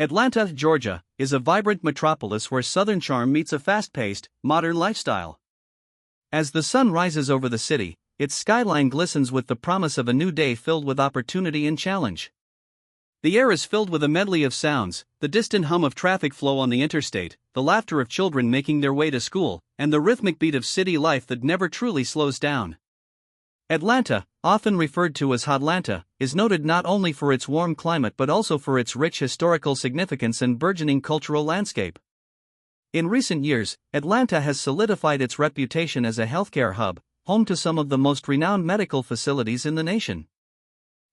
Atlanta, Georgia, is a vibrant metropolis where Southern charm meets a fast-paced, modern lifestyle. As the sun rises over the city, its skyline glistens with the promise of a new day filled with opportunity and challenge. The air is filled with a medley of sounds, the distant hum of traffic flow on the interstate, the laughter of children making their way to school, and the rhythmic beat of city life that never truly slows down. Atlanta, often referred to as Hotlanta, is noted not only for its warm climate but also for its rich historical significance and burgeoning cultural landscape. In recent years, Atlanta has solidified its reputation as a healthcare hub, home to some of the most renowned medical facilities in the nation.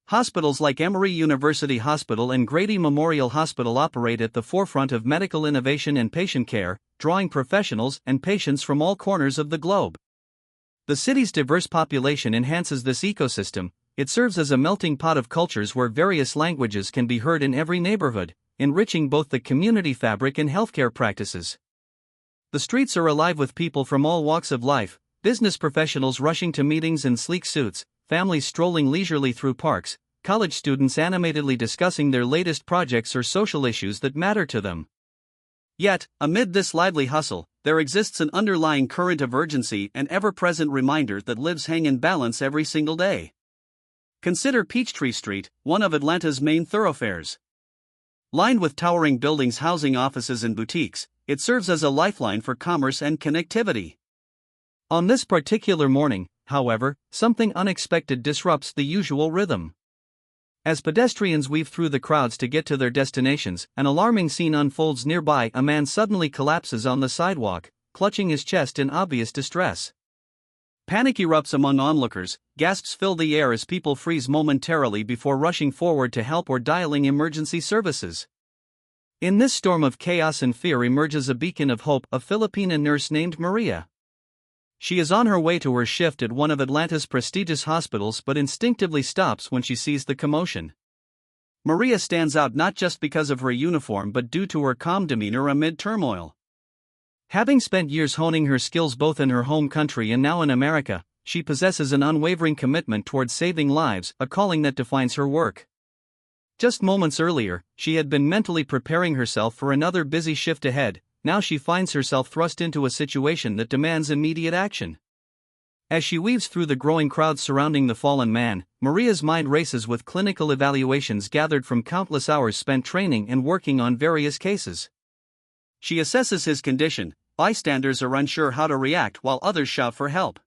Hospitals like Emory University Hospital and Grady Memorial Hospital operate at the forefront of medical innovation and patient care, drawing professionals and patients from all corners of the globe. The city's diverse population enhances this ecosystem. It serves as a melting pot of cultures where various languages can be heard in every neighborhood, enriching both the community fabric and healthcare practices. The streets are alive with people from all walks of life, business professionals rushing to meetings in sleek suits, families strolling leisurely through parks, college students animatedly discussing their latest projects or social issues that matter to them. Yet, amid this lively hustle, there exists an underlying current of urgency and ever-present reminder that lives hang in balance every single day. Consider Peachtree Street, one of Atlanta's main thoroughfares. Lined with towering buildings housing offices and boutiques, it serves as a lifeline for commerce and connectivity. On this particular morning, however, something unexpected disrupts the usual rhythm. As pedestrians weave through the crowds to get to their destinations, an alarming scene unfolds nearby. A man suddenly collapses on the sidewalk, clutching his chest in obvious distress. Panic erupts among onlookers, gasps fill the air as people freeze momentarily before rushing forward to help or dialing emergency services. In this storm of chaos and fear emerges a beacon of hope, a Filipina nurse named Maria. She is on her way to her shift at one of Atlanta's prestigious hospitals but instinctively stops when she sees the commotion. Maria stands out not just because of her uniform but due to her calm demeanor amid turmoil. Having spent years honing her skills both in her home country and now in America, she possesses an unwavering commitment towards saving lives, a calling that defines her work. Just moments earlier, she had been mentally preparing herself for another busy shift ahead. Now she finds herself thrust into a situation that demands immediate action. As she weaves through the growing crowd surrounding the fallen man, Maria's mind races with clinical evaluations gathered from countless hours spent training and working on various cases. She assesses his condition. Bystanders are unsure how to react while others shout for help.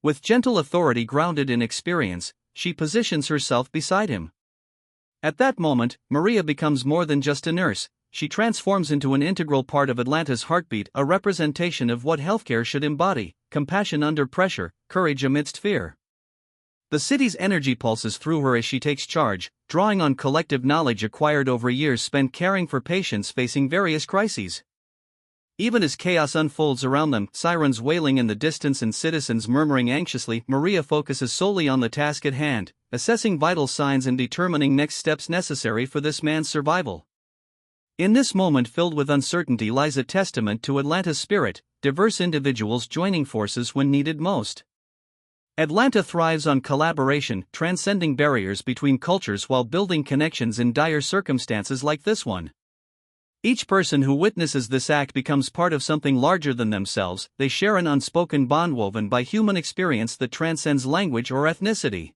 With gentle authority grounded in experience, she positions herself beside him. At that moment, Maria becomes more than just a nurse. She transforms into an integral part of Atlanta's heartbeat, a representation of what healthcare should embody: compassion under pressure, courage amidst fear. The city's energy pulses through her as she takes charge, drawing on collective knowledge acquired over years spent caring for patients facing various crises. Even as chaos unfolds around them, sirens wailing in the distance and citizens murmuring anxiously, Maria focuses solely on the task at hand, assessing vital signs and determining next steps necessary for this man's survival. In this moment filled with uncertainty lies a testament to Atlanta's spirit, diverse individuals joining forces when needed most. Atlanta thrives on collaboration, transcending barriers between cultures while building connections in dire circumstances like this one. Each person who witnesses this act becomes part of something larger than themselves. They share an unspoken bond woven by human experience that transcends language or ethnicity.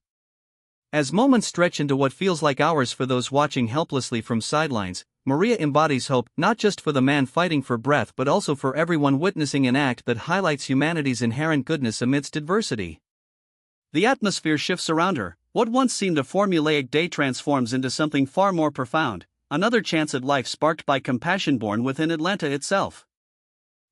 As moments stretch into what feels like hours for those watching helplessly from sidelines, Maria embodies hope, not just for the man fighting for breath but also for everyone witnessing an act that highlights humanity's inherent goodness amidst adversity. The atmosphere shifts around her. What once seemed a formulaic day transforms into something far more profound, another chance at life sparked by compassion born within Atlanta itself.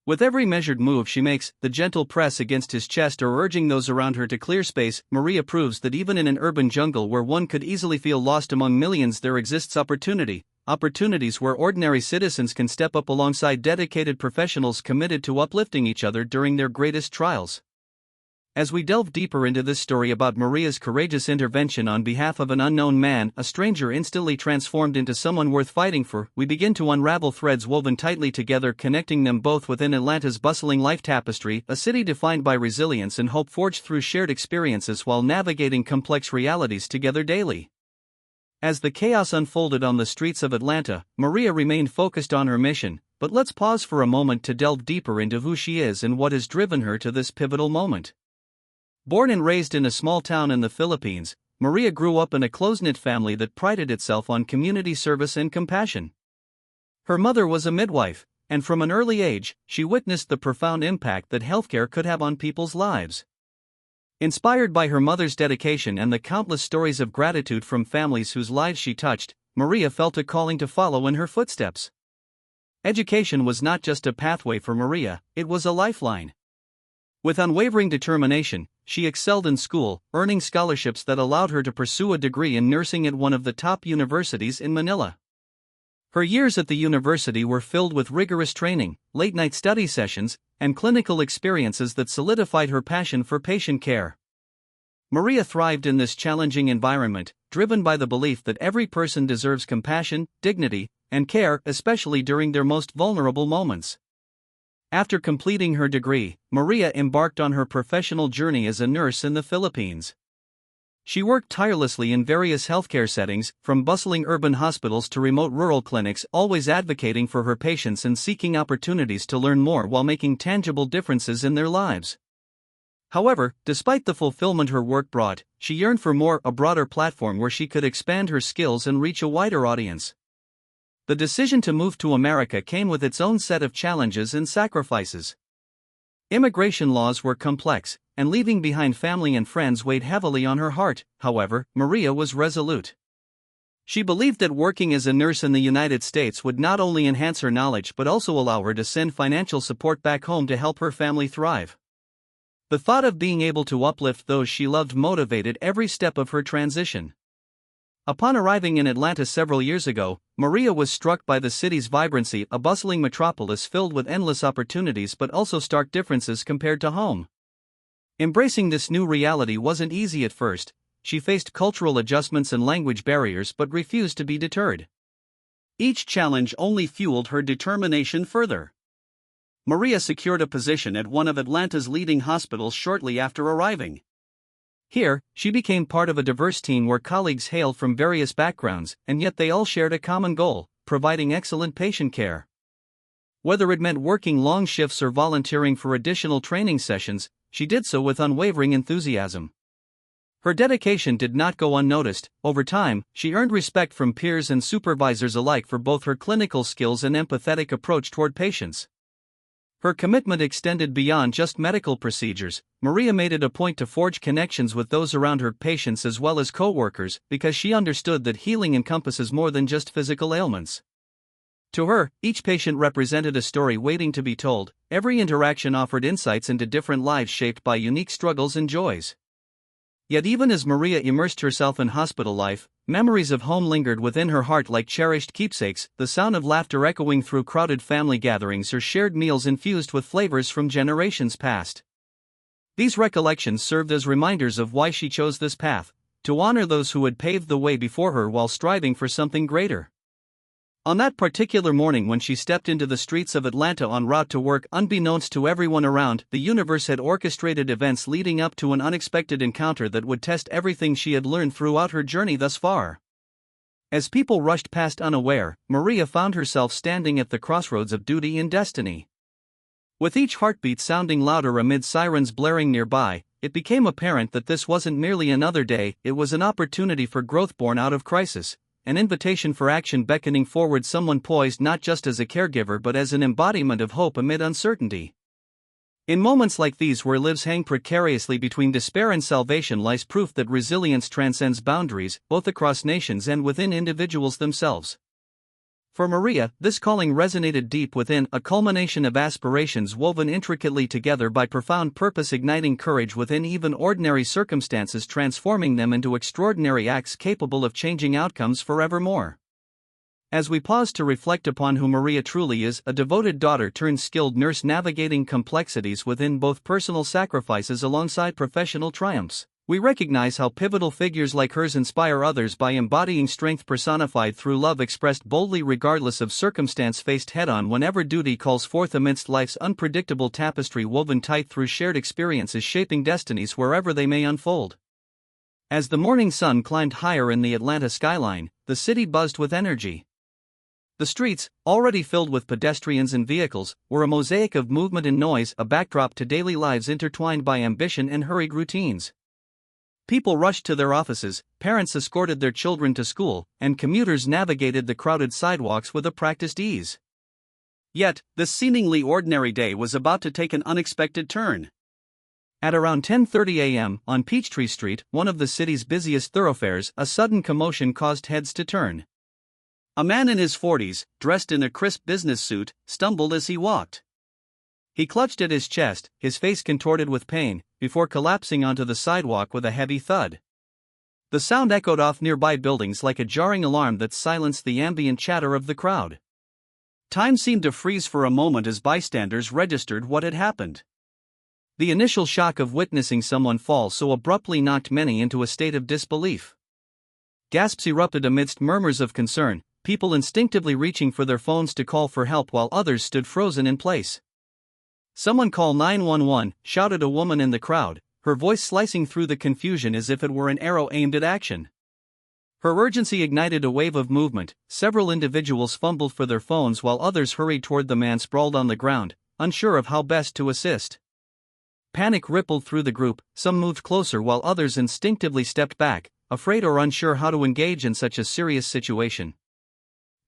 With every measured move she makes, the gentle press against his chest or urging those around her to clear space, Maria proves that even in an urban jungle where one could easily feel lost among millions there exists opportunities where ordinary citizens can step up alongside dedicated professionals committed to uplifting each other during their greatest trials. As we delve deeper into this story about Maria's courageous intervention on behalf of an unknown man, a stranger instantly transformed into someone worth fighting for, we begin to unravel threads woven tightly together, connecting them both within Atlanta's bustling life tapestry, a city defined by resilience and hope forged through shared experiences while navigating complex realities together daily. As the chaos unfolded on the streets of Atlanta, Maria remained focused on her mission, but let's pause for a moment to delve deeper into who she is and what has driven her to this pivotal moment. Born and raised in a small town in the Philippines, Maria grew up in a close-knit family that prided itself on community service and compassion. Her mother was a midwife, and from an early age, she witnessed the profound impact that healthcare could have on people's lives. Inspired by her mother's dedication and the countless stories of gratitude from families whose lives she touched, Maria felt a calling to follow in her footsteps. Education was not just a pathway for Maria, it was a lifeline. With unwavering determination, she excelled in school, earning scholarships that allowed her to pursue a degree in nursing at one of the top universities in Manila. Her years at the university were filled with rigorous training, late-night study sessions, and clinical experiences that solidified her passion for patient care. Maria thrived in this challenging environment, driven by the belief that every person deserves compassion, dignity, and care, especially during their most vulnerable moments. After completing her degree, Maria embarked on her professional journey as a nurse in the Philippines. She worked tirelessly in various healthcare settings, from bustling urban hospitals to remote rural clinics, always advocating for her patients and seeking opportunities to learn more while making tangible differences in their lives. However, despite the fulfillment her work brought, she yearned for more, a broader platform where she could expand her skills and reach a wider audience. The decision to move to America came with its own set of challenges and sacrifices. Immigration laws were complex, and leaving behind family and friends weighed heavily on her heart. However, Maria was resolute. She believed that working as a nurse in the United States would not only enhance her knowledge but also allow her to send financial support back home to help her family thrive. The thought of being able to uplift those she loved motivated every step of her transition. Upon arriving in Atlanta several years ago, Maria was struck by the city's vibrancy, a bustling metropolis filled with endless opportunities but also stark differences compared to home. Embracing this new reality wasn't easy at first. She faced cultural adjustments and language barriers but refused to be deterred. Each challenge only fueled her determination further. Maria secured a position at one of Atlanta's leading hospitals shortly after arriving. Here, she became part of a diverse team where colleagues hailed from various backgrounds, and yet they all shared a common goal: providing excellent patient care. Whether it meant working long shifts or volunteering for additional training sessions, she did so with unwavering enthusiasm. Her dedication did not go unnoticed. Over time, she earned respect from peers and supervisors alike for both her clinical skills and empathetic approach toward patients. Her commitment extended beyond just medical procedures. Maria made it a point to forge connections with those around her, patients as well as co-workers, because she understood that healing encompasses more than just physical ailments. To her, each patient represented a story waiting to be told. Every interaction offered insights into different lives shaped by unique struggles and joys. Yet even as Maria immersed herself in hospital life, memories of home lingered within her heart like cherished keepsakes, the sound of laughter echoing through crowded family gatherings or shared meals infused with flavors from generations past. These recollections served as reminders of why she chose this path: to honor those who had paved the way before her while striving for something greater. On that particular morning when she stepped into the streets of Atlanta en route to work, unbeknownst to everyone around, the universe had orchestrated events leading up to an unexpected encounter that would test everything she had learned throughout her journey thus far. As people rushed past unaware, Maria found herself standing at the crossroads of duty and destiny. With each heartbeat sounding louder amid sirens blaring nearby, it became apparent that this wasn't merely another day, it was an opportunity for growth born out of crisis. An invitation for action beckoning forward, someone poised not just as a caregiver but as an embodiment of hope amid uncertainty. In moments like these, where lives hang precariously between despair and salvation, lies proof that resilience transcends boundaries, both across nations and within individuals themselves. For Maria, this calling resonated deep within, a culmination of aspirations woven intricately together by profound purpose, igniting courage within even ordinary circumstances, transforming them into extraordinary acts capable of changing outcomes forevermore. As we pause to reflect upon who Maria truly is, a devoted daughter turned skilled nurse navigating complexities within both personal sacrifices alongside professional triumphs, we recognize how pivotal figures like hers inspire others by embodying strength personified through love expressed boldly regardless of circumstance, faced head-on whenever duty calls forth, amidst life's unpredictable tapestry woven tight through shared experiences, shaping destinies wherever they may unfold. As the morning sun climbed higher in the Atlanta skyline, the city buzzed with energy. The streets, already filled with pedestrians and vehicles, were a mosaic of movement and noise, a backdrop to daily lives intertwined by ambition and hurried routines. People rushed to their offices, parents escorted their children to school, and commuters navigated the crowded sidewalks with a practiced ease. Yet, this seemingly ordinary day was about to take an unexpected turn. At around 10:30 a.m., on Peachtree Street, one of the city's busiest thoroughfares, a sudden commotion caused heads to turn. A man in his 40s, dressed in a crisp business suit, stumbled as he walked. He clutched at his chest, his face contorted with pain, before collapsing onto the sidewalk with a heavy thud. The sound echoed off nearby buildings like a jarring alarm that silenced the ambient chatter of the crowd. Time seemed to freeze for a moment as bystanders registered what had happened. The initial shock of witnessing someone fall so abruptly knocked many into a state of disbelief. Gasps erupted amidst murmurs of concern, people instinctively reaching for their phones to call for help while others stood frozen in place. "Someone call 911, shouted a woman in the crowd, her voice slicing through the confusion as if it were an arrow aimed at action. Her urgency ignited a wave of movement. Several individuals fumbled for their phones while others hurried toward the man sprawled on the ground, unsure of how best to assist. Panic rippled through the group, some moved closer while others instinctively stepped back, afraid or unsure how to engage in such a serious situation.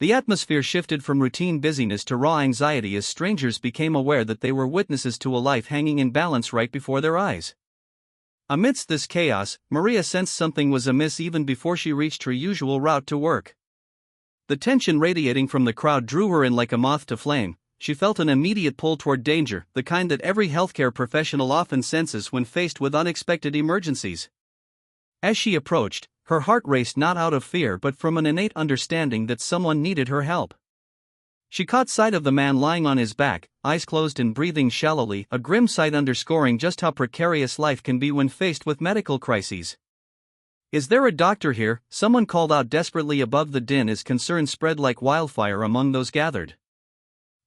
The atmosphere shifted from routine busyness to raw anxiety as strangers became aware that they were witnesses to a life hanging in balance right before their eyes. Amidst this chaos, Maria sensed something was amiss even before she reached her usual route to work. The tension radiating from the crowd drew her in like a moth to flame. She felt an immediate pull toward danger, the kind that every healthcare professional often senses when faced with unexpected emergencies. As she approached, her heart raced not out of fear but from an innate understanding that someone needed her help. She caught sight of the man lying on his back, eyes closed and breathing shallowly, a grim sight underscoring just how precarious life can be when faced with medical crises. "Is there a doctor here?" someone called out desperately above the din as concern spread like wildfire among those gathered.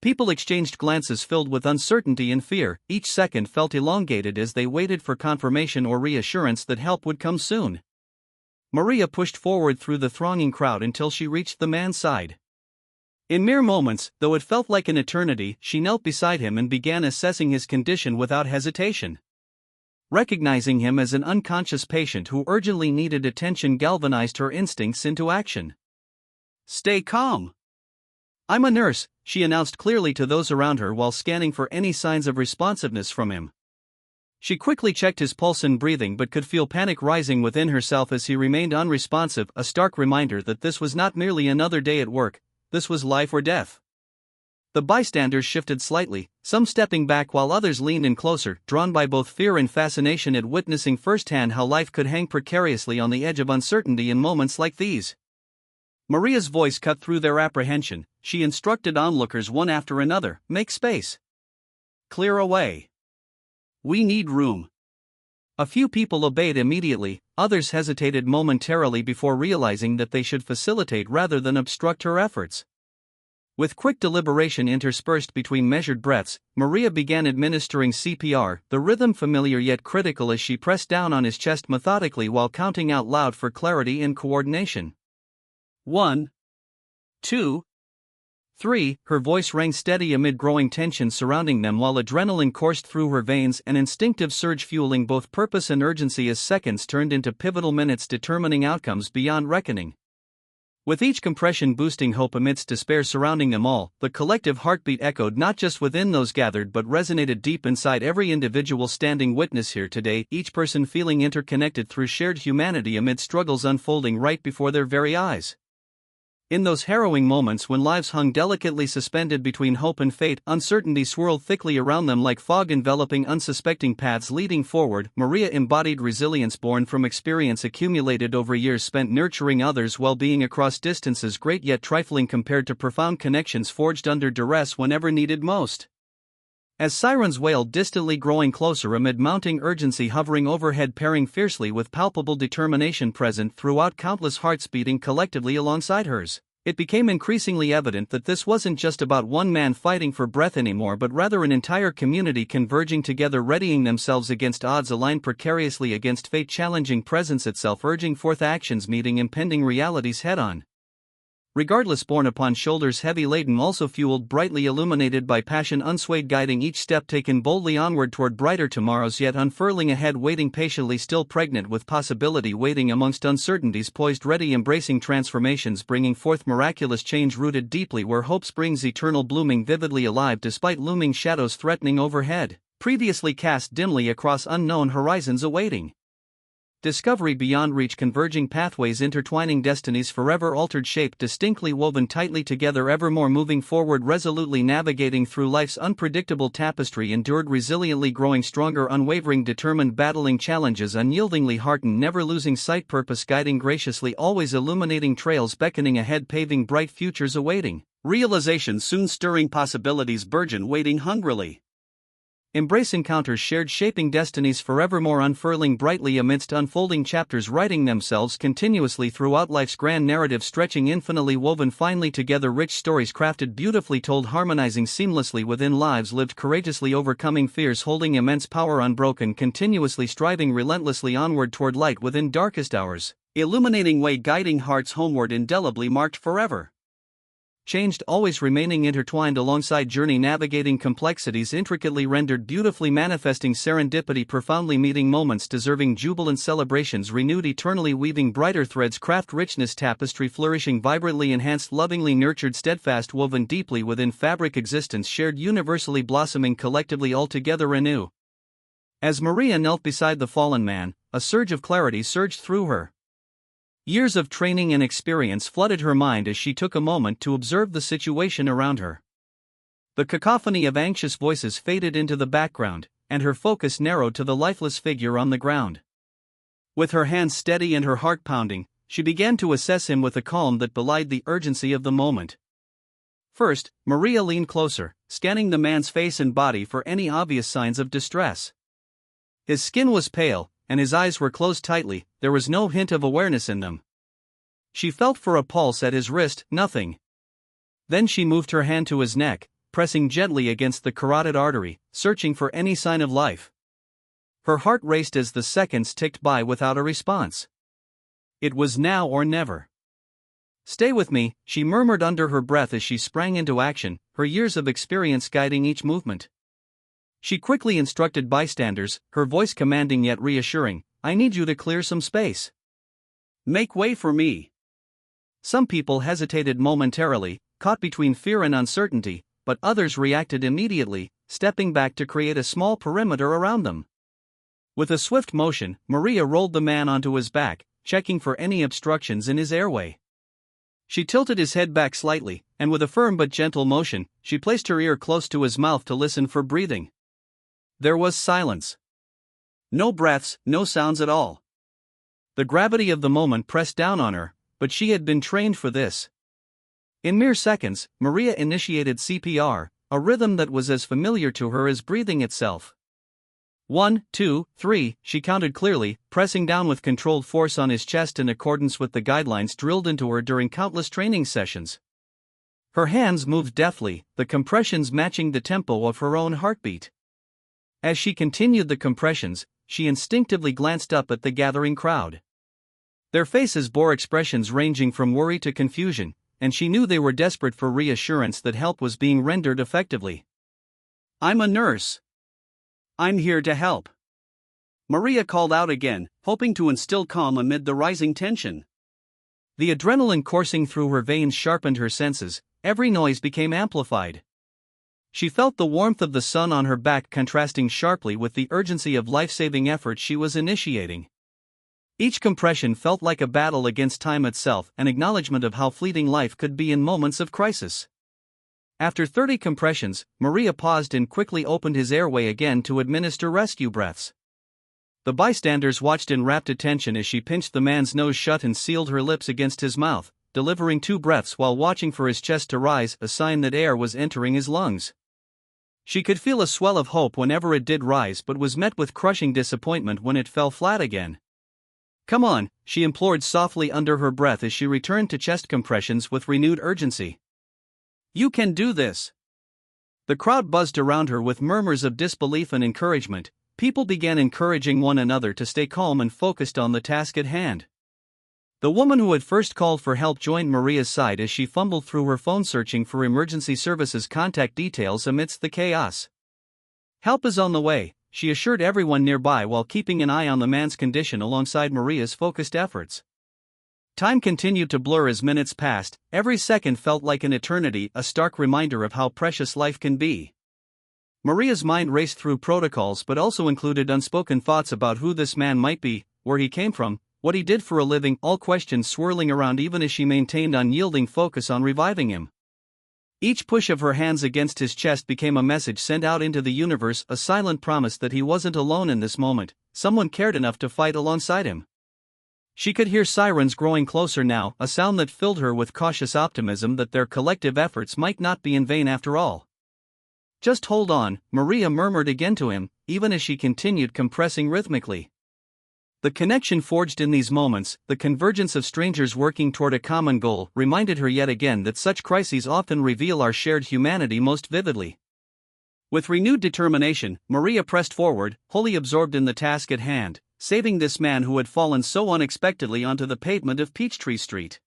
People exchanged glances filled with uncertainty and fear, each second felt elongated as they waited for confirmation or reassurance that help would come soon. Maria pushed forward through the thronging crowd until she reached the man's side. In mere moments, though it felt like an eternity, she knelt beside him and began assessing his condition without hesitation. Recognizing him as an unconscious patient who urgently needed attention galvanized her instincts into action. "Stay calm. I'm a nurse," she announced clearly to those around her while scanning for any signs of responsiveness from him. She quickly checked his pulse and breathing but could feel panic rising within herself as he remained unresponsive, a stark reminder that this was not merely another day at work, this was life or death. The bystanders shifted slightly, some stepping back while others leaned in closer, drawn by both fear and fascination at witnessing firsthand how life could hang precariously on the edge of uncertainty in moments like these. Maria's voice cut through their apprehension. She instructed onlookers one after another, "Make space. Clear away. We need room." A few people obeyed immediately, others hesitated momentarily before realizing that they should facilitate rather than obstruct her efforts. With quick deliberation interspersed between measured breaths, Maria began administering CPR, the rhythm familiar yet critical as she pressed down on his chest methodically while counting out loud for clarity and coordination. 1, 2, 3, her voice rang steady amid growing tension surrounding them while adrenaline coursed through her veins, an instinctive surge fueling both purpose and urgency as seconds turned into pivotal minutes determining outcomes beyond reckoning. With each compression boosting hope amidst despair surrounding them all, the collective heartbeat echoed not just within those gathered but resonated deep inside every individual standing witness here today, each person feeling interconnected through shared humanity amid struggles unfolding right before their very eyes. In those harrowing moments when lives hung delicately suspended between hope and fate, uncertainty swirled thickly around them like fog enveloping unsuspecting paths leading forward. Maria embodied resilience born from experience accumulated over years spent nurturing others' well-being across distances great yet trifling compared to profound connections forged under duress whenever needed most. As sirens wailed distantly growing closer amid mounting urgency hovering overhead pairing fiercely with palpable determination present throughout countless hearts beating collectively alongside hers, it became increasingly evident that this wasn't just about one man fighting for breath anymore but rather an entire community converging together readying themselves against odds aligned precariously against fate challenging presence itself urging forth actions meeting impending realities head-on. regardless borne upon shoulders heavy laden also fueled brightly illuminated by passion unswayed guiding each step taken boldly onward toward brighter tomorrows yet unfurling ahead waiting patiently still pregnant with possibility waiting amongst uncertainties poised ready embracing transformations bringing forth miraculous change rooted deeply where hope springs eternal blooming vividly alive despite looming shadows threatening overhead, previously cast dimly across unknown horizons awaiting discovery beyond reach converging pathways intertwining destinies forever altered shape distinctly woven tightly together evermore moving forward resolutely navigating through life's unpredictable tapestry endured resiliently growing stronger unwavering determined battling challenges unyieldingly heartened never losing sight purpose guiding graciously always illuminating trails beckoning ahead paving bright futures awaiting realization soon stirring possibilities burgeon waiting hungrily. Embrace encounters shared shaping destinies forevermore unfurling brightly amidst unfolding chapters writing themselves continuously throughout life's grand narrative stretching infinitely woven finely together rich stories crafted beautifully told harmonizing seamlessly within lives lived courageously overcoming fears holding immense power unbroken continuously striving relentlessly onward toward light within darkest hours, illuminating way guiding hearts homeward indelibly marked forever. Changed always remaining intertwined alongside journey navigating complexities intricately rendered beautifully manifesting serendipity profoundly meeting moments deserving jubilant celebrations renewed eternally weaving brighter threads craft richness tapestry flourishing vibrantly enhanced lovingly nurtured steadfast woven deeply within fabric existence shared universally blossoming collectively altogether anew. As Maria knelt beside the fallen man, a surge of clarity surged through her. Years of training and experience flooded her mind as she took a moment to observe the situation around her. The cacophony of anxious voices faded into the background, and her focus narrowed to the lifeless figure on the ground. With her hands steady and her heart pounding, she began to assess him with a calm that belied the urgency of the moment. First, Maria leaned closer, scanning the man's face and body for any obvious signs of distress. His skin was pale, and his eyes were closed tightly, there was no hint of awareness in them. She felt for a pulse at his wrist, nothing. Then she moved her hand to his neck, pressing gently against the carotid artery, searching for any sign of life. Her heart raced as the seconds ticked by without a response. It was now or never. "Stay with me," she murmured under her breath as she sprang into action, her years of experience guiding each movement. She quickly instructed bystanders, her voice commanding yet reassuring, "I need you to clear some space. Make way for me." Some people hesitated momentarily, caught between fear and uncertainty, but others reacted immediately, stepping back to create a small perimeter around them. With a swift motion, Maria rolled the man onto his back, checking for any obstructions in his airway. She tilted his head back slightly, and with a firm but gentle motion, she placed her ear close to his mouth to listen for breathing. There was silence. No breaths, no sounds at all. The gravity of the moment pressed down on her, but she had been trained for this. In mere seconds, Maria initiated CPR, a rhythm that was as familiar to her as breathing itself. 1, 2, 3, she counted clearly, pressing down with controlled force on his chest in accordance with the guidelines drilled into her during countless training sessions. Her hands moved deftly, the compressions matching the tempo of her own heartbeat. As she continued the compressions, she instinctively glanced up at the gathering crowd. Their faces bore expressions ranging from worry to confusion, and she knew they were desperate for reassurance that help was being rendered effectively. "I'm a nurse. I'm here to help," Maria called out again, hoping to instill calm amid the rising tension. The adrenaline coursing through her veins sharpened her senses, every noise became amplified. She felt the warmth of the sun on her back contrasting sharply with the urgency of life-saving efforts she was initiating. Each compression felt like a battle against time itself, an acknowledgement of how fleeting life could be in moments of crisis. After 30 compressions, Maria paused and quickly opened his airway again to administer rescue breaths. The bystanders watched in rapt attention as she pinched the man's nose shut and sealed her lips against his mouth, delivering 2 breaths while watching for his chest to rise, a sign that air was entering his lungs. She could feel a swell of hope whenever it did rise but was met with crushing disappointment when it fell flat again. "Come on," she implored softly under her breath as she returned to chest compressions with renewed urgency. "You can do this." The crowd buzzed around her with murmurs of disbelief and encouragement. People began encouraging one another to stay calm and focused on the task at hand. The woman who had first called for help joined Maria's side as she fumbled through her phone searching for emergency services contact details amidst the chaos. "Help is on the way," she assured everyone nearby while keeping an eye on the man's condition alongside Maria's focused efforts. Time continued to blur as minutes passed, every second felt like an eternity, a stark reminder of how precious life can be. Maria's mind raced through protocols but also included unspoken thoughts about who this man might be, where he came from, what he did for a living, all questions swirling around even as she maintained unyielding focus on reviving him. Each push of her hands against his chest became a message sent out into the universe, a silent promise that he wasn't alone in this moment, someone cared enough to fight alongside him. She could hear sirens growing closer now, a sound that filled her with cautious optimism that their collective efforts might not be in vain after all. "Just hold on," Maria murmured again to him, even as she continued compressing rhythmically. The connection forged in these moments, the convergence of strangers working toward a common goal, reminded her yet again that such crises often reveal our shared humanity most vividly. With renewed determination, Maria pressed forward, wholly absorbed in the task at hand, saving this man who had fallen so unexpectedly onto the pavement of Peachtree Street.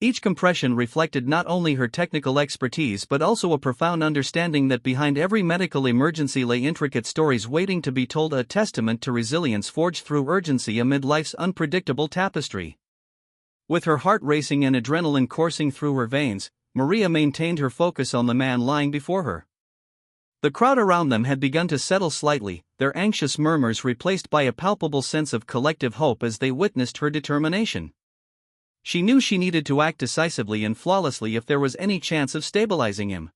Each compression reflected not only her technical expertise but also a profound understanding that behind every medical emergency lay intricate stories waiting to be told, a testament to resilience forged through urgency amid life's unpredictable tapestry. With her heart racing and adrenaline coursing through her veins, Maria maintained her focus on the man lying before her. The crowd around them had begun to settle slightly, their anxious murmurs replaced by a palpable sense of collective hope as they witnessed her determination. She knew she needed to act decisively and flawlessly if there was any chance of stabilizing him.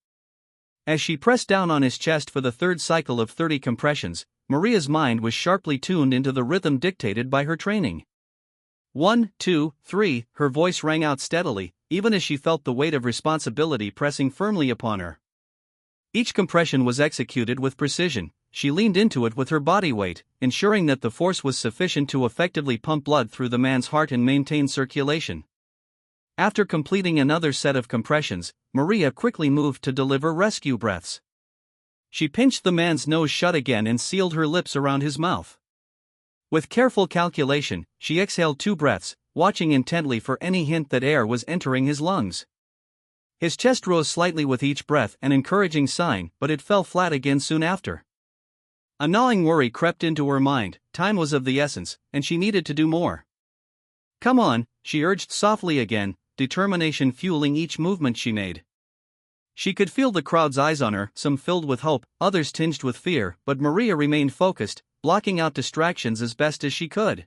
As she pressed down on his chest for the third cycle of 30 compressions, Maria's mind was sharply tuned into the rhythm dictated by her training. 1, 2, 3, her voice rang out steadily, even as she felt the weight of responsibility pressing firmly upon her. Each compression was executed with precision. She leaned into it with her body weight, ensuring that the force was sufficient to effectively pump blood through the man's heart and maintain circulation. After completing another set of compressions, Maria quickly moved to deliver rescue breaths. She pinched the man's nose shut again and sealed her lips around his mouth. With careful calculation, she exhaled 2 breaths, watching intently for any hint that air was entering his lungs. His chest rose slightly with each breath, an encouraging sign, but it fell flat again soon after. A gnawing worry crept into her mind. Time was of the essence, and she needed to do more. "Come on," she urged softly again, determination fueling each movement she made. She could feel the crowd's eyes on her, some filled with hope, others tinged with fear, but Maria remained focused, blocking out distractions as best as she could.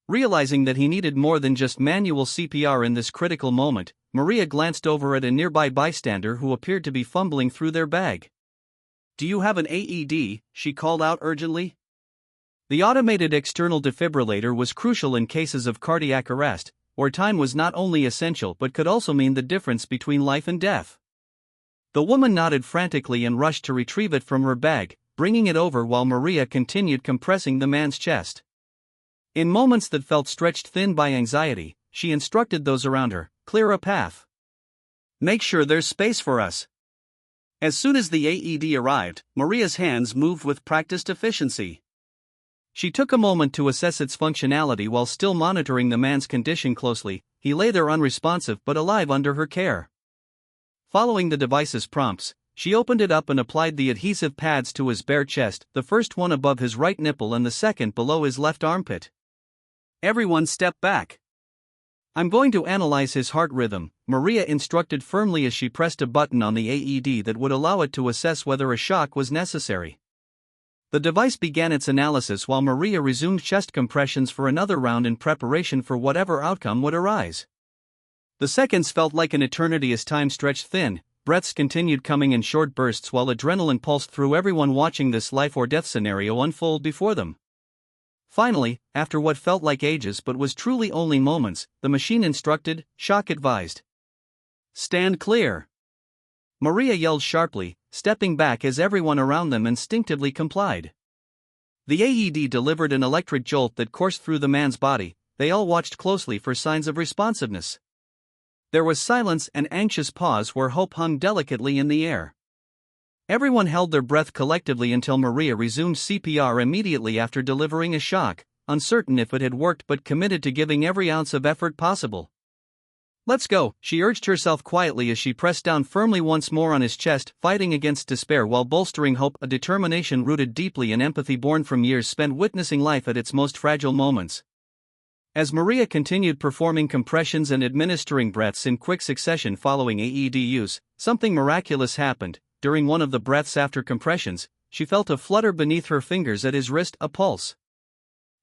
Realizing that he needed more than just manual CPR in this critical moment, Maria glanced over at a nearby bystander who appeared to be fumbling through their bag. "Do you have an AED?" she called out urgently. The automated external defibrillator was crucial in cases of cardiac arrest, where time was not only essential but could also mean the difference between life and death. The woman nodded frantically and rushed to retrieve it from her bag, bringing it over while Maria continued compressing the man's chest. In moments that felt stretched thin by anxiety, she instructed those around her, "Clear a path. Make sure there's space for us." As soon as the AED arrived, Maria's hands moved with practiced efficiency. She took a moment to assess its functionality while still monitoring the man's condition closely. He lay there unresponsive but alive under her care. Following the device's prompts, she opened it up and applied the adhesive pads to his bare chest, the first one above his right nipple and the second below his left armpit. Everyone stepped back. "I'm going to analyze his heart rhythm," Maria instructed firmly as she pressed a button on the AED that would allow it to assess whether a shock was necessary. The device began its analysis while Maria resumed chest compressions for another round in preparation for whatever outcome would arise. The seconds felt like an eternity as time stretched thin, breaths continued coming in short bursts while adrenaline pulsed through everyone watching this life or death scenario unfold before them. Finally, after what felt like ages but was truly only moments, the machine instructed, "Shock advised. Stand clear." Maria yelled sharply, stepping back as everyone around them instinctively complied. The AED delivered an electric jolt that coursed through the man's body. They all watched closely for signs of responsiveness. There was silence and anxious pause where hope hung delicately in the air. Everyone held their breath collectively until Maria resumed CPR immediately after delivering a shock, uncertain if it had worked but committed to giving every ounce of effort possible. "Let's go," she urged herself quietly as she pressed down firmly once more on his chest, fighting against despair while bolstering hope, a determination rooted deeply in empathy born from years spent witnessing life at its most fragile moments. As Maria continued performing compressions and administering breaths in quick succession following AED use, something miraculous happened. During one of the breaths after compressions, she felt a flutter beneath her fingers at his wrist, a pulse.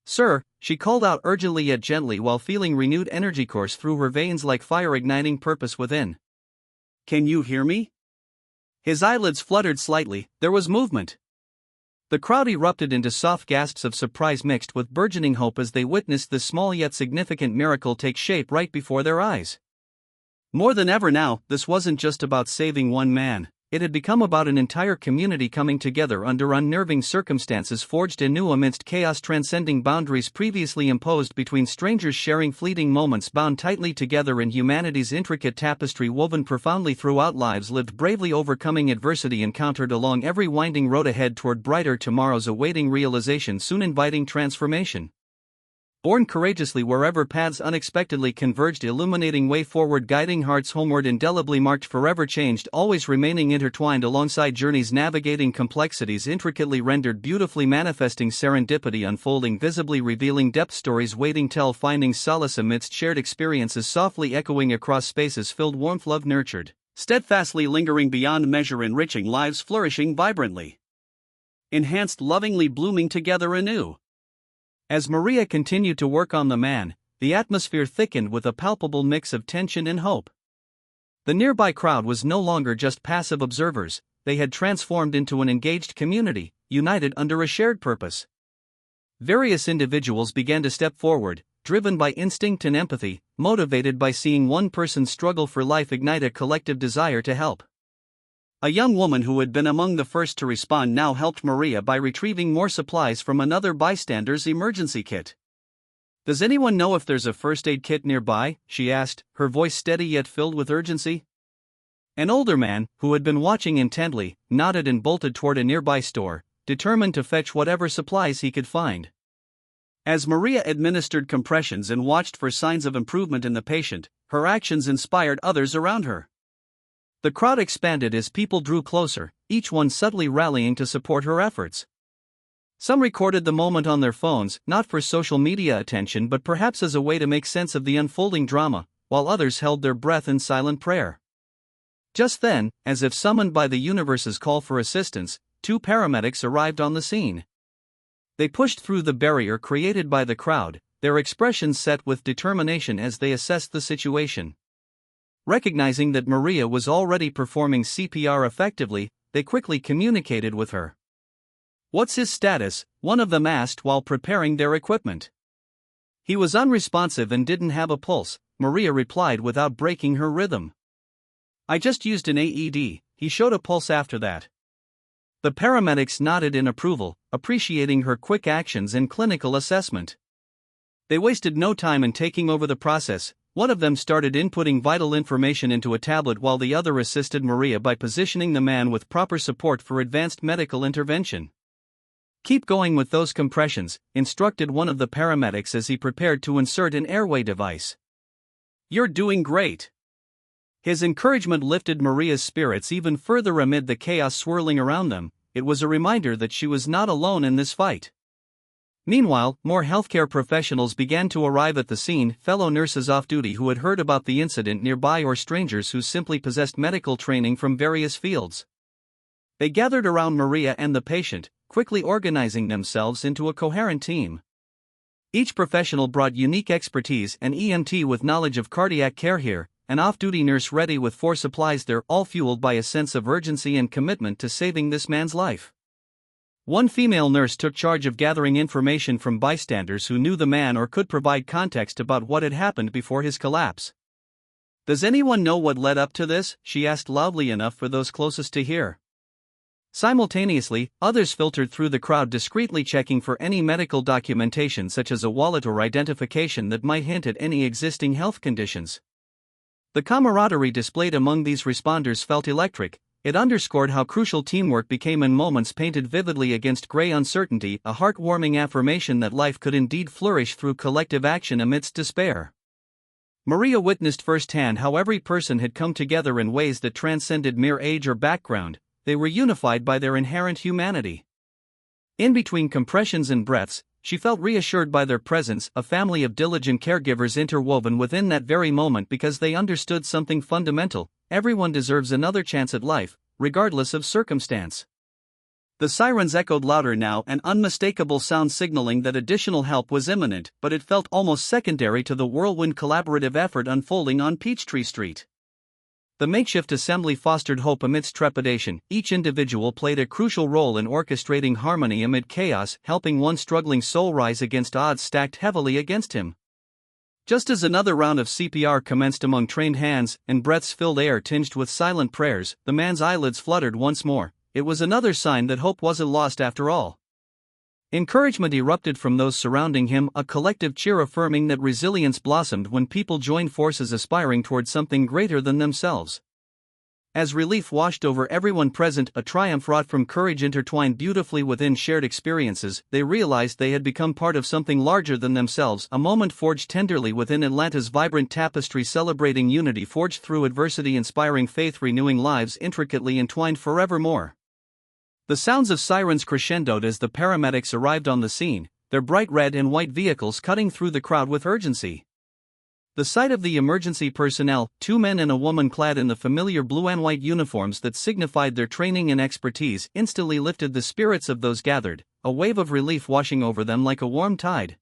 "Sir," she called out urgently yet gently while feeling renewed energy course through her veins like fire igniting purpose within. "Can you hear me?" His eyelids fluttered slightly, there was movement. The crowd erupted into soft gasps of surprise mixed with burgeoning hope as they witnessed this small yet significant miracle take shape right before their eyes. More than ever now, this wasn't just about saving one man. It had become about an entire community coming together under unnerving circumstances forged anew amidst chaos, transcending boundaries previously imposed between strangers, sharing fleeting moments bound tightly together in humanity's intricate tapestry woven profoundly throughout lives lived, bravely overcoming adversity encountered along every winding road ahead toward brighter tomorrows, awaiting realization, soon inviting transformation. Born courageously wherever paths unexpectedly converged, illuminating way forward, guiding hearts homeward, indelibly marked, forever changed, always remaining intertwined alongside journeys, navigating complexities intricately rendered, beautifully manifesting serendipity, unfolding visibly, revealing depth, stories waiting tell, finding solace amidst shared experiences, softly echoing across spaces filled, warmth, love nurtured, steadfastly lingering beyond measure, enriching lives, flourishing vibrantly, enhanced, lovingly blooming together anew. As Maria continued to work on the man, the atmosphere thickened with a palpable mix of tension and hope. The nearby crowd was no longer just passive observers, they had transformed into an engaged community, united under a shared purpose. Various individuals began to step forward, driven by instinct and empathy, motivated by seeing one person's struggle for life ignite a collective desire to help. A young woman who had been among the first to respond now helped Maria by retrieving more supplies from another bystander's emergency kit. "Does anyone know if there's a first aid kit nearby?" she asked, her voice steady yet filled with urgency. An older man, who had been watching intently, nodded and bolted toward a nearby store, determined to fetch whatever supplies he could find. As Maria administered compressions and watched for signs of improvement in the patient, her actions inspired others around her. The crowd expanded as people drew closer, each one subtly rallying to support her efforts. Some recorded the moment on their phones, not for social media attention but perhaps as a way to make sense of the unfolding drama, while others held their breath in silent prayer. Just then, as if summoned by the universe's call for assistance, 2 paramedics arrived on the scene. They pushed through the barrier created by the crowd, their expressions set with determination as they assessed the situation. Recognizing that Maria was already performing CPR effectively, they quickly communicated with her. "What's his status?" one of them asked while preparing their equipment. "He was unresponsive and didn't have a pulse," Maria replied without breaking her rhythm. "I just used an AED, he showed a pulse after that." The paramedics nodded in approval, appreciating her quick actions and clinical assessment. They wasted no time in taking over the process. One of them started inputting vital information into a tablet while the other assisted Maria by positioning the man with proper support for advanced medical intervention. "Keep going with those compressions," instructed one of the paramedics as he prepared to insert an airway device. "You're doing great." His encouragement lifted Maria's spirits even further amid the chaos swirling around them. It was a reminder that she was not alone in this fight. Meanwhile, more healthcare professionals began to arrive at the scene, fellow nurses off duty who had heard about the incident nearby or strangers who simply possessed medical training from various fields. They gathered around Maria and the patient, quickly organizing themselves into a coherent team. Each professional brought unique expertise: an EMT with knowledge of cardiac care here, an off-duty nurse ready with 4 supplies there, all fueled by a sense of urgency and commitment to saving this man's life. One female nurse took charge of gathering information from bystanders who knew the man or could provide context about what had happened before his collapse. "Does anyone know what led up to this?" she asked loudly enough for those closest to hear. Simultaneously, others filtered through the crowd, discreetly checking for any medical documentation such as a wallet or identification that might hint at any existing health conditions. The camaraderie displayed among these responders felt electric, it underscored how crucial teamwork became in moments painted vividly against gray uncertainty, a heartwarming affirmation that life could indeed flourish through collective action amidst despair. Maria witnessed firsthand how every person had come together in ways that transcended mere age or background. They were unified by their inherent humanity. In between compressions and breaths, she felt reassured by their presence, a family of diligent caregivers interwoven within that very moment because they understood something fundamental: everyone deserves another chance at life, regardless of circumstance. The sirens echoed louder now, an unmistakable sound signaling that additional help was imminent, but it felt almost secondary to the whirlwind collaborative effort unfolding on Peachtree Street. The makeshift assembly fostered hope amidst trepidation. Each individual played a crucial role in orchestrating harmony amid chaos, helping one struggling soul rise against odds stacked heavily against him. Just as another round of CPR commenced among trained hands, and breaths-filled air tinged with silent prayers, the man's eyelids fluttered once more. It was another sign that hope wasn't lost after all. Encouragement erupted from those surrounding him, a collective cheer affirming that resilience blossomed when people joined forces aspiring towards something greater than themselves. As relief washed over everyone present, a triumph wrought from courage intertwined beautifully within shared experiences, they realized they had become part of something larger than themselves, a moment forged tenderly within Atlanta's vibrant tapestry celebrating unity forged through adversity, inspiring faith, renewing lives intricately entwined forevermore. The sounds of sirens crescendoed as the paramedics arrived on the scene, their bright red and white vehicles cutting through the crowd with urgency. The sight of the emergency personnel, two men and a woman clad in the familiar blue and white uniforms that signified their training and expertise, instantly lifted the spirits of those gathered, a wave of relief washing over them like a warm tide.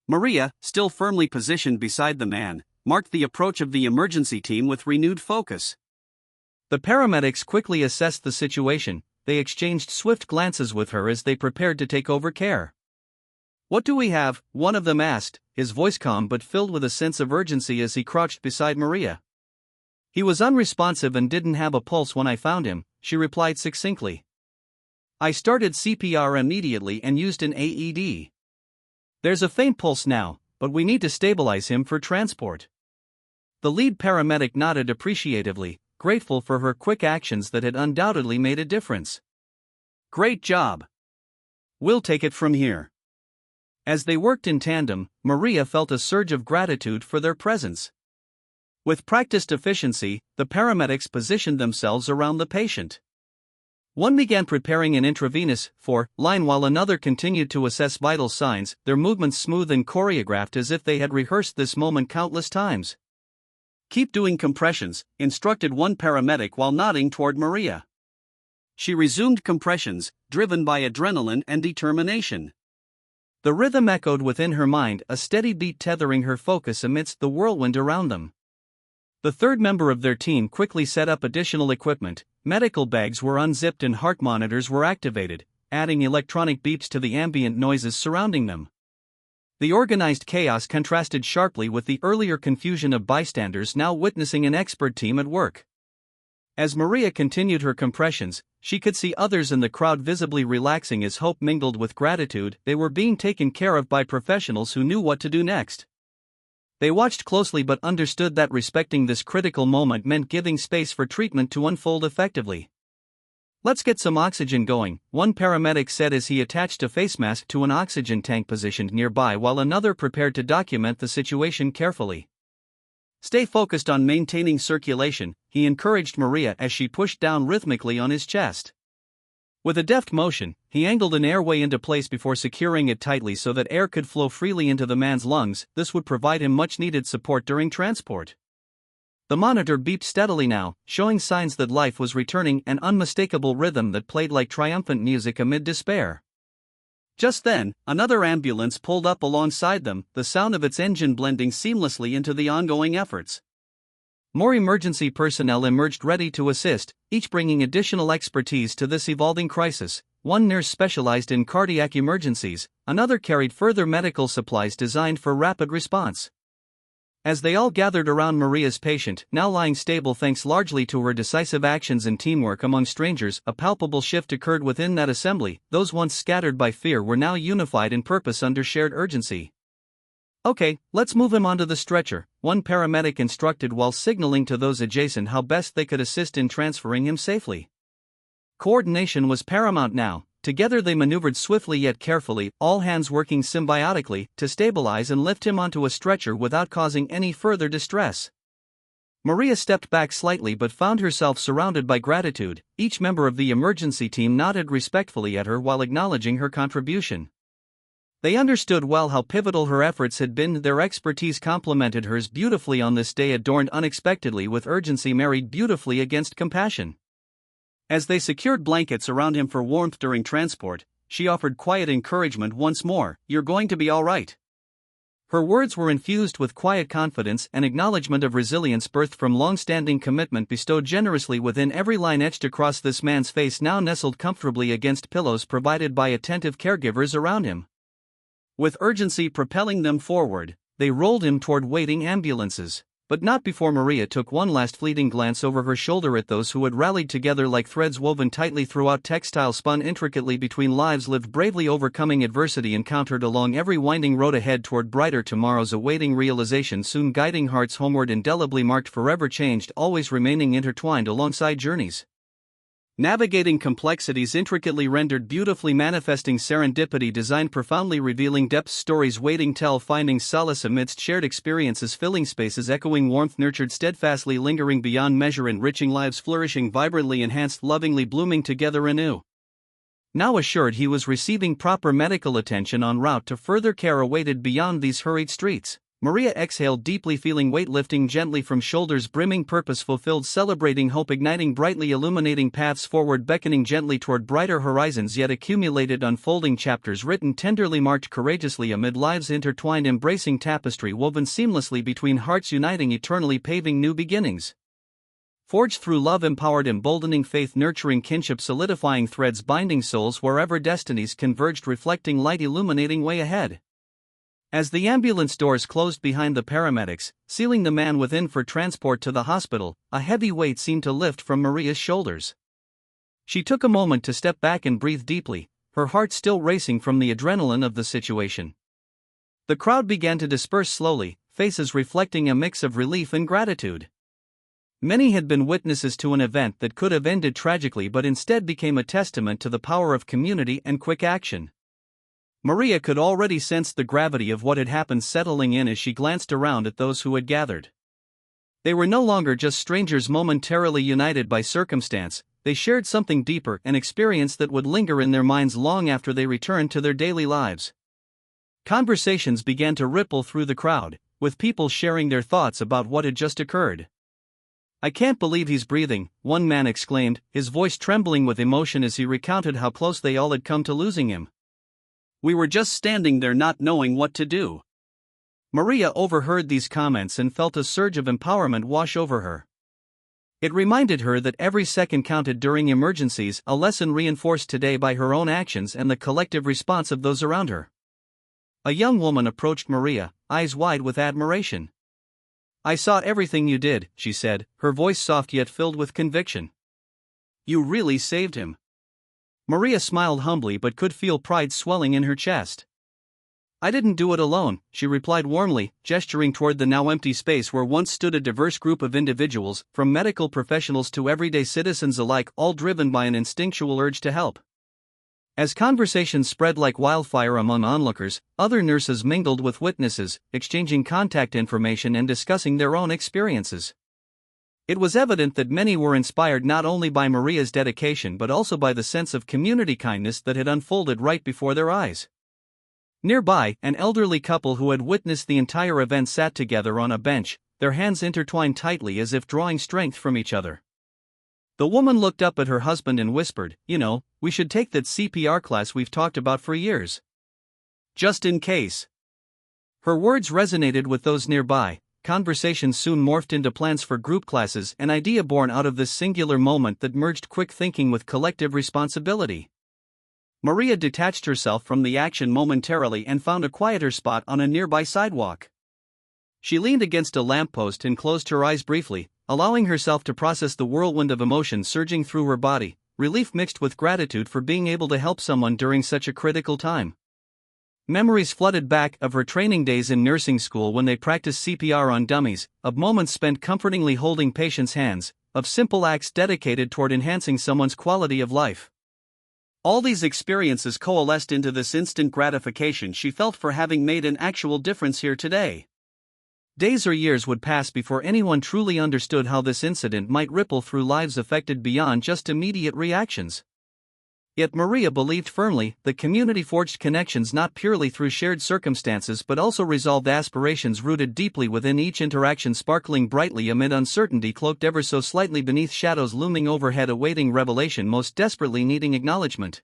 Maria, still firmly positioned beside the man, marked the approach of the emergency team with renewed focus. The paramedics quickly assessed the situation. They exchanged swift glances with her as they prepared to take over care. "What do we have?" one of them asked, his voice calm but filled with a sense of urgency as he crouched beside Maria. "He was unresponsive and didn't have a pulse when I found him," she replied succinctly. "I started CPR immediately and used an AED. There's a faint pulse now, but we need to stabilize him for transport." The lead paramedic nodded appreciatively, grateful for her quick actions that had undoubtedly made a difference. "Great job. We'll take it from here." As they worked in tandem, Maria felt a surge of gratitude for their presence. With practiced efficiency, the paramedics positioned themselves around the patient. One began preparing an intravenous line while another continued to assess vital signs, their movements smooth and choreographed as if they had rehearsed this moment countless times. "Keep doing compressions," instructed one paramedic while nodding toward Maria. She resumed compressions, driven by adrenaline and determination. The rhythm echoed within her mind, a steady beat tethering her focus amidst the whirlwind around them. The third member of their team quickly set up additional equipment. Medical bags were unzipped and heart monitors were activated, adding electronic beeps to the ambient noises surrounding them. The organized chaos contrasted sharply with the earlier confusion of bystanders now witnessing an expert team at work. As Maria continued her compressions, she could see others in the crowd visibly relaxing as hope mingled with gratitude. They were being taken care of by professionals who knew what to do next. They watched closely but understood that respecting this critical moment meant giving space for treatment to unfold effectively. "Let's get some oxygen going," one paramedic said as he attached a face mask to an oxygen tank positioned nearby while another prepared to document the situation carefully. "Stay focused on maintaining circulation," he encouraged Maria as she pushed down rhythmically on his chest. With a deft motion, he angled an airway into place before securing it tightly so that air could flow freely into the man's lungs. This would provide him much-needed support during transport. The monitor beeped steadily now, showing signs that life was returning, an unmistakable rhythm that played like triumphant music amid despair. Just then, another ambulance pulled up alongside them, the sound of its engine blending seamlessly into the ongoing efforts. More emergency personnel emerged ready to assist, each bringing additional expertise to this evolving crisis. One nurse specialized in cardiac emergencies, another carried further medical supplies designed for rapid response. As they all gathered around Maria's patient, now lying stable thanks largely to her decisive actions and teamwork among strangers, a palpable shift occurred within that assembly. Those once scattered by fear were now unified in purpose under shared urgency. Okay, let's move him onto the stretcher, one paramedic instructed while signaling to those adjacent how best they could assist in transferring him safely. Coordination was paramount now. Together they maneuvered swiftly yet carefully, all hands working symbiotically, to stabilize and lift him onto a stretcher without causing any further distress. Maria stepped back slightly but found herself surrounded by gratitude. Each member of the emergency team nodded respectfully at her while acknowledging her contribution. They understood well how pivotal her efforts had been. Their expertise complemented hers beautifully on this day adorned unexpectedly with urgency married beautifully against compassion. As they secured blankets around him for warmth during transport, she offered quiet encouragement once more. "You're going to be all right." Her words were infused with quiet confidence and acknowledgement of resilience birthed from long-standing commitment bestowed generously within every line etched across this man's face now nestled comfortably against pillows provided by attentive caregivers around him. With urgency propelling them forward, they rolled him toward waiting ambulances. But not before Maria took one last fleeting glance over her shoulder at those who had rallied together like threads woven tightly throughout textile spun intricately between lives lived bravely overcoming adversity encountered along every winding road ahead toward brighter tomorrows awaiting realization soon guiding hearts homeward indelibly marked forever changed always remaining intertwined alongside journeys. Navigating complexities intricately rendered beautifully manifesting serendipity designed profoundly revealing depths stories waiting tell finding solace amidst shared experiences filling spaces echoing warmth nurtured steadfastly lingering beyond measure enriching lives flourishing vibrantly enhanced lovingly blooming together anew. Now assured he was receiving proper medical attention en route to further care awaited beyond these hurried streets. Maria exhaled deeply feeling weight lifting gently from shoulders brimming purpose fulfilled celebrating hope igniting brightly illuminating paths forward beckoning gently toward brighter horizons yet accumulated unfolding chapters written tenderly marked courageously amid lives intertwined embracing tapestry woven seamlessly between hearts uniting eternally paving new beginnings. Forged through love empowered emboldening faith nurturing kinship solidifying threads binding souls wherever destinies converged reflecting light illuminating way ahead. As the ambulance doors closed behind the paramedics, sealing the man within for transport to the hospital, a heavy weight seemed to lift from Maria's shoulders. She took a moment to step back and breathe deeply, her heart still racing from the adrenaline of the situation. The crowd began to disperse slowly, faces reflecting a mix of relief and gratitude. Many had been witnesses to an event that could have ended tragically but instead became a testament to the power of community and quick action. Maria could already sense the gravity of what had happened settling in as she glanced around at those who had gathered. They were no longer just strangers momentarily united by circumstance, they shared something deeper, an experience that would linger in their minds long after they returned to their daily lives. Conversations began to ripple through the crowd, with people sharing their thoughts about what had just occurred. "I can't believe he's breathing," one man exclaimed, his voice trembling with emotion as he recounted how close they all had come to losing him. "We were just standing there not knowing what to do." Maria overheard these comments and felt a surge of empowerment wash over her. It reminded her that every second counted during emergencies, a lesson reinforced today by her own actions and the collective response of those around her. A young woman approached Maria, eyes wide with admiration. "I saw everything you did," she said, her voice soft yet filled with conviction. "You really saved him." Maria smiled humbly but could feel pride swelling in her chest. "I didn't do it alone," she replied warmly, gesturing toward the now empty space where once stood a diverse group of individuals, from medical professionals to everyday citizens alike, all driven by an instinctual urge to help. As conversations spread like wildfire among onlookers, other nurses mingled with witnesses, exchanging contact information and discussing their own experiences. It was evident that many were inspired not only by Maria's dedication but also by the sense of community kindness that had unfolded right before their eyes. Nearby, an elderly couple who had witnessed the entire event sat together on a bench, their hands intertwined tightly as if drawing strength from each other. The woman looked up at her husband and whispered, "You know, we should take that CPR class we've talked about for years. Just in case." Her words resonated with those nearby. Conversations soon morphed into plans for group classes, an idea born out of this singular moment that merged quick thinking with collective responsibility. Maria detached herself from the action momentarily and found a quieter spot on a nearby sidewalk. She leaned against a lamppost and closed her eyes briefly, allowing herself to process the whirlwind of emotion surging through her body, relief mixed with gratitude for being able to help someone during such a critical time. Memories flooded back of her training days in nursing school when they practiced CPR on dummies, of moments spent comfortingly holding patients' hands, of simple acts dedicated toward enhancing someone's quality of life. All these experiences coalesced into this instant gratification she felt for having made an actual difference here today. Days or years would pass before anyone truly understood how this incident might ripple through lives affected beyond just immediate reactions. Yet Maria believed firmly that community forged connections not purely through shared circumstances but also resolved aspirations rooted deeply within each interaction, sparkling brightly amid uncertainty, cloaked ever so slightly beneath shadows looming overhead, awaiting revelation, most desperately needing acknowledgement.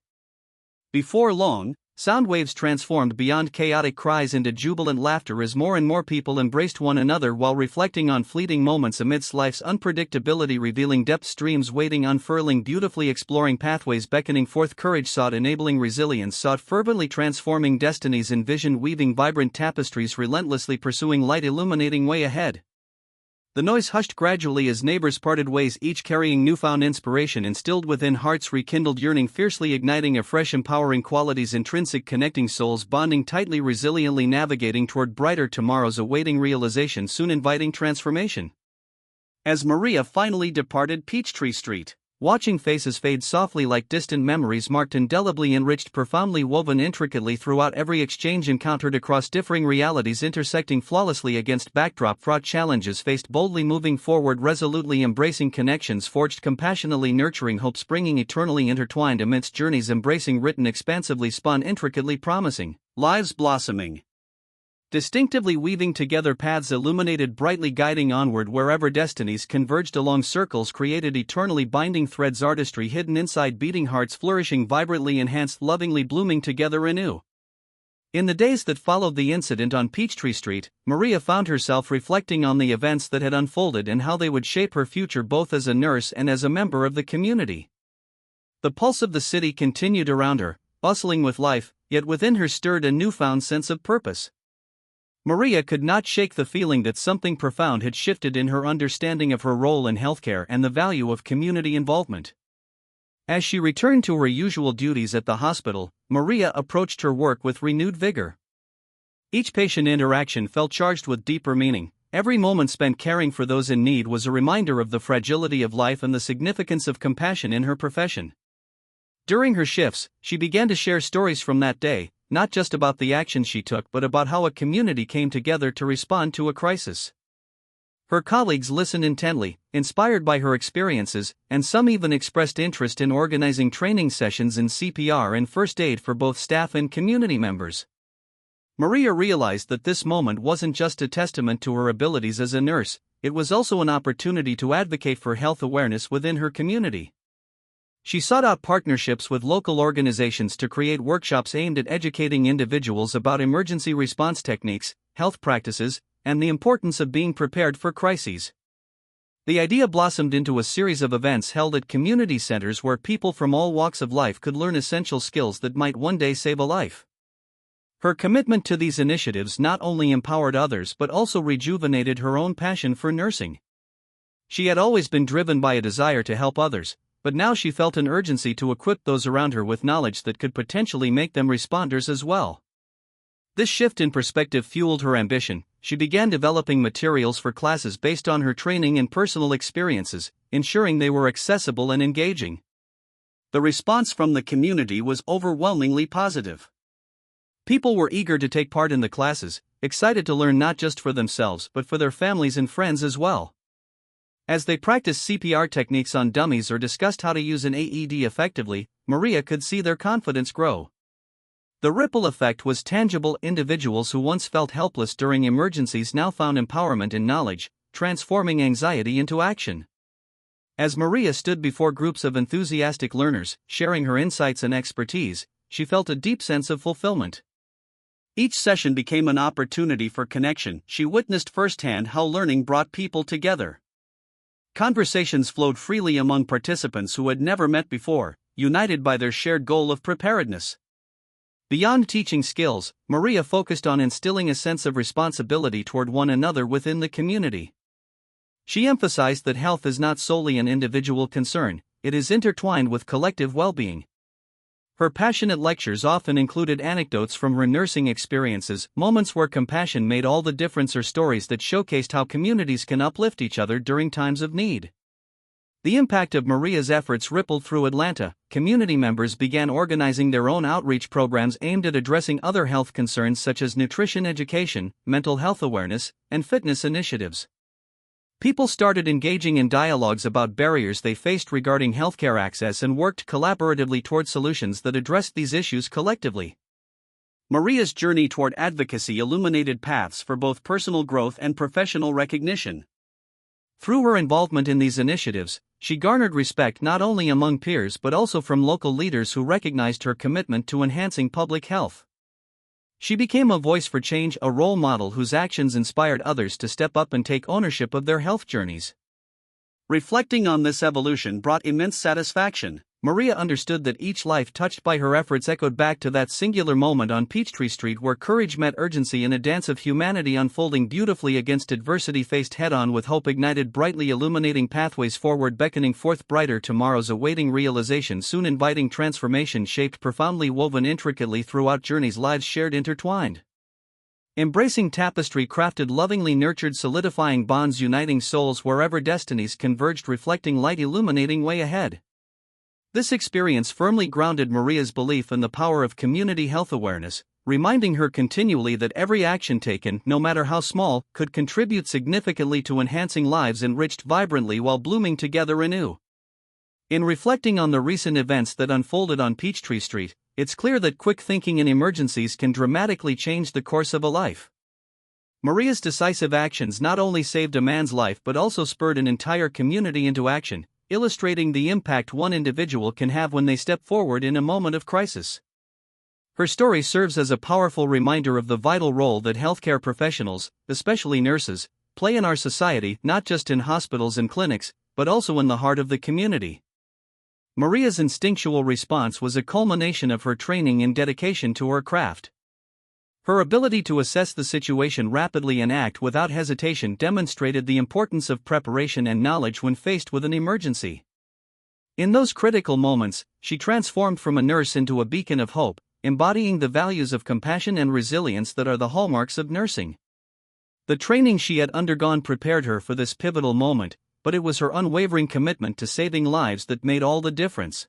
Before long, sound waves transformed beyond chaotic cries into jubilant laughter as more and more people embraced one another while reflecting on fleeting moments amidst life's unpredictability, revealing depth, streams waiting, unfurling beautifully, exploring pathways, beckoning forth courage, sought enabling resilience, sought fervently transforming destinies, envisioned weaving vibrant tapestries, relentlessly pursuing light, illuminating way ahead. The noise hushed gradually as neighbors parted ways, each carrying newfound inspiration instilled within hearts, rekindled yearning, fiercely igniting afresh, empowering qualities, intrinsic, connecting souls, bonding tightly, resiliently navigating toward brighter tomorrows, awaiting realization, soon inviting transformation. As Maria finally departed Peachtree Street, watching faces fade softly like distant memories, marked, indelibly enriched, profoundly woven intricately throughout every exchange, encountered across differing realities, intersecting flawlessly against backdrop fraught challenges faced, boldly moving forward, resolutely embracing connections forged, compassionately nurturing hope, springing eternally intertwined amidst journeys, embracing written, expansively spun, intricately promising, lives blossoming. Distinctively weaving together paths illuminated brightly, guiding onward wherever destinies converged along circles created, eternally binding threads, artistry hidden inside beating hearts, flourishing vibrantly, enhanced, lovingly blooming together anew. In the days that followed the incident on Peachtree Street, Maria found herself reflecting on the events that had unfolded and how they would shape her future both as a nurse and as a member of the community. The pulse of the city continued around her, bustling with life, yet within her stirred a newfound sense of purpose. Maria could not shake the feeling that something profound had shifted in her understanding of her role in healthcare and the value of community involvement. As she returned to her usual duties at the hospital, Maria approached her work with renewed vigor. Each patient interaction felt charged with deeper meaning. Every moment spent caring for those in need was a reminder of the fragility of life and the significance of compassion in her profession. During her shifts, she began to share stories from that day, not just about the actions she took but about how a community came together to respond to a crisis. Her colleagues listened intently, inspired by her experiences, and some even expressed interest in organizing training sessions in CPR and first aid for both staff and community members. Maria realized that this moment wasn't just a testament to her abilities as a nurse, it was also an opportunity to advocate for health awareness within her community. She sought out partnerships with local organizations to create workshops aimed at educating individuals about emergency response techniques, health practices, and the importance of being prepared for crises. The idea blossomed into a series of events held at community centers where people from all walks of life could learn essential skills that might one day save a life. Her commitment to these initiatives not only empowered others but also rejuvenated her own passion for nursing. She had always been driven by a desire to help others, but now she felt an urgency to equip those around her with knowledge that could potentially make them responders as well. This shift in perspective fueled her ambition. She began developing materials for classes based on her training and personal experiences, ensuring they were accessible and engaging. The response from the community was overwhelmingly positive. People were eager to take part in the classes, excited to learn not just for themselves but for their families and friends as well. As they practiced CPR techniques on dummies or discussed how to use an AED effectively, Maria could see their confidence grow. The ripple effect was tangible. Individuals who once felt helpless during emergencies now found empowerment in knowledge, transforming anxiety into action. As Maria stood before groups of enthusiastic learners, sharing her insights and expertise, she felt a deep sense of fulfillment. Each session became an opportunity for connection. She witnessed firsthand how learning brought people together. Conversations flowed freely among participants who had never met before, united by their shared goal of preparedness. Beyond teaching skills, Maria focused on instilling a sense of responsibility toward one another within the community. She emphasized that health is not solely an individual concern, it is intertwined with collective well-being. Her passionate lectures often included anecdotes from her nursing experiences, moments where compassion made all the difference, or stories that showcased how communities can uplift each other during times of need. The impact of Maria's efforts rippled through Atlanta. Community members began organizing their own outreach programs aimed at addressing other health concerns such as nutrition education, mental health awareness, and fitness initiatives. People started engaging in dialogues about barriers they faced regarding healthcare access and worked collaboratively toward solutions that addressed these issues collectively. Maria's journey toward advocacy illuminated paths for both personal growth and professional recognition. Through her involvement in these initiatives, she garnered respect not only among peers but also from local leaders who recognized her commitment to enhancing public health. She became a voice for change, a role model whose actions inspired others to step up and take ownership of their health journeys. Reflecting on this evolution brought immense satisfaction. Maria understood that each life touched by her efforts echoed back to that singular moment on Peachtree Street where courage met urgency in a dance of humanity unfolding beautifully against adversity, faced head-on with hope ignited brightly, illuminating pathways forward, beckoning forth brighter tomorrows, awaiting realization soon, inviting transformation shaped profoundly, woven intricately throughout journeys, lives shared intertwined. Embracing tapestry crafted, lovingly nurtured, solidifying bonds, uniting souls wherever destinies converged, reflecting light, illuminating way ahead. This experience firmly grounded Maria's belief in the power of community health awareness, reminding her continually that every action taken, no matter how small, could contribute significantly to enhancing lives enriched vibrantly while blooming together anew. In reflecting on the recent events that unfolded on Peachtree Street, it's clear that quick thinking in emergencies can dramatically change the course of a life. Maria's decisive actions not only saved a man's life but also spurred an entire community into action, illustrating the impact one individual can have when they step forward in a moment of crisis. Her story serves as a powerful reminder of the vital role that healthcare professionals, especially nurses, play in our society, not just in hospitals and clinics, but also in the heart of the community. Maria's instinctual response was a culmination of her training and dedication to her craft. Her ability to assess the situation rapidly and act without hesitation demonstrated the importance of preparation and knowledge when faced with an emergency. In those critical moments, she transformed from a nurse into a beacon of hope, embodying the values of compassion and resilience that are the hallmarks of nursing. The training she had undergone prepared her for this pivotal moment, but it was her unwavering commitment to saving lives that made all the difference.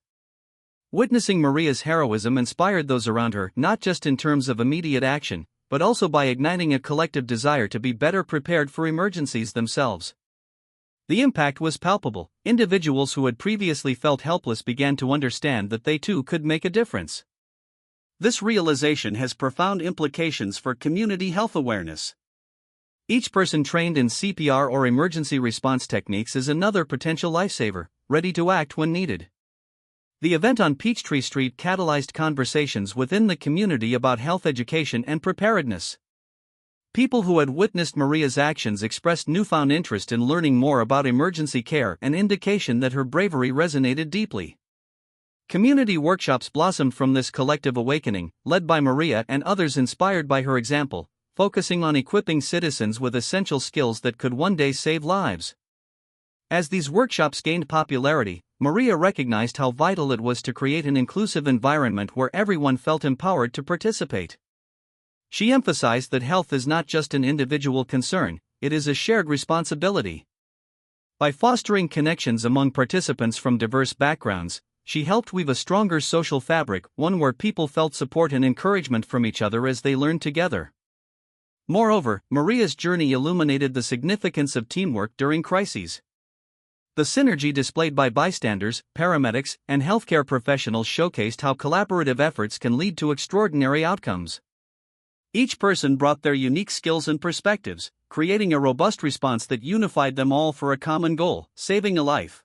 Witnessing Maria's heroism inspired those around her, not just in terms of immediate action, but also by igniting a collective desire to be better prepared for emergencies themselves. The impact was palpable. Individuals who had previously felt helpless began to understand that they too could make a difference. This realization has profound implications for community health awareness. Each person trained in CPR or emergency response techniques is another potential lifesaver, ready to act when needed. The event on Peachtree Street catalyzed conversations within the community about health education and preparedness. People who had witnessed Maria's actions expressed newfound interest in learning more about emergency care, an indication that her bravery resonated deeply. Community workshops blossomed from this collective awakening, led by Maria and others inspired by her example, focusing on equipping citizens with essential skills that could one day save lives. As these workshops gained popularity, Maria recognized how vital it was to create an inclusive environment where everyone felt empowered to participate. She emphasized that health is not just an individual concern, it is a shared responsibility. By fostering connections among participants from diverse backgrounds, she helped weave a stronger social fabric, one where people felt support and encouragement from each other as they learned together. Moreover, Maria's journey illuminated the significance of teamwork during crises. The synergy displayed by bystanders, paramedics, and healthcare professionals showcased how collaborative efforts can lead to extraordinary outcomes. Each person brought their unique skills and perspectives, creating a robust response that unified them all for a common goal: saving a life.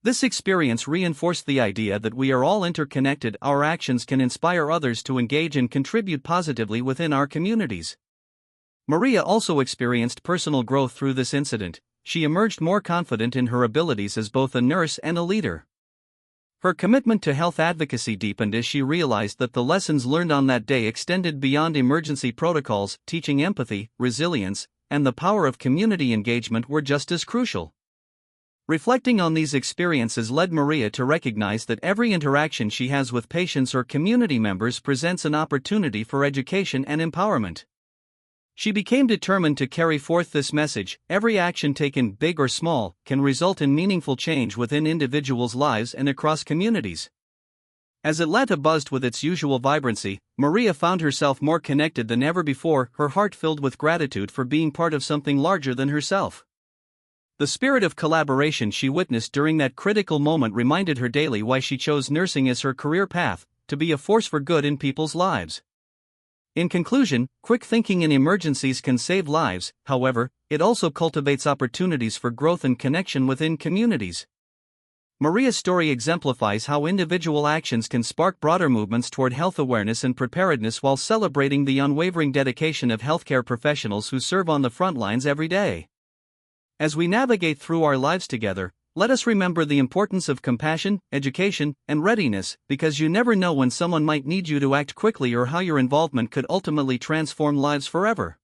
This experience reinforced the idea that we are all interconnected. Our actions can inspire others to engage and contribute positively within our communities. Maria also experienced personal growth through this incident. She emerged more confident in her abilities as both a nurse and a leader. Her commitment to health advocacy deepened as she realized that the lessons learned on that day extended beyond emergency protocols, teaching empathy, resilience, and the power of community engagement were just as crucial. Reflecting on these experiences led Maria to recognize that every interaction she has with patients or community members presents an opportunity for education and empowerment. She became determined to carry forth this message: every action taken, big or small, can result in meaningful change within individuals' lives and across communities. As Atlanta buzzed with its usual vibrancy, Maria found herself more connected than ever before, her heart filled with gratitude for being part of something larger than herself. The spirit of collaboration she witnessed during that critical moment reminded her daily why she chose nursing as her career path: to be a force for good in people's lives. In conclusion, quick thinking in emergencies can save lives, however, it also cultivates opportunities for growth and connection within communities. Maria's story exemplifies how individual actions can spark broader movements toward health awareness and preparedness while celebrating the unwavering dedication of healthcare professionals who serve on the front lines every day. As we navigate through our lives together, let us remember the importance of compassion, education, and readiness, because you never know when someone might need you to act quickly or how your involvement could ultimately transform lives forever.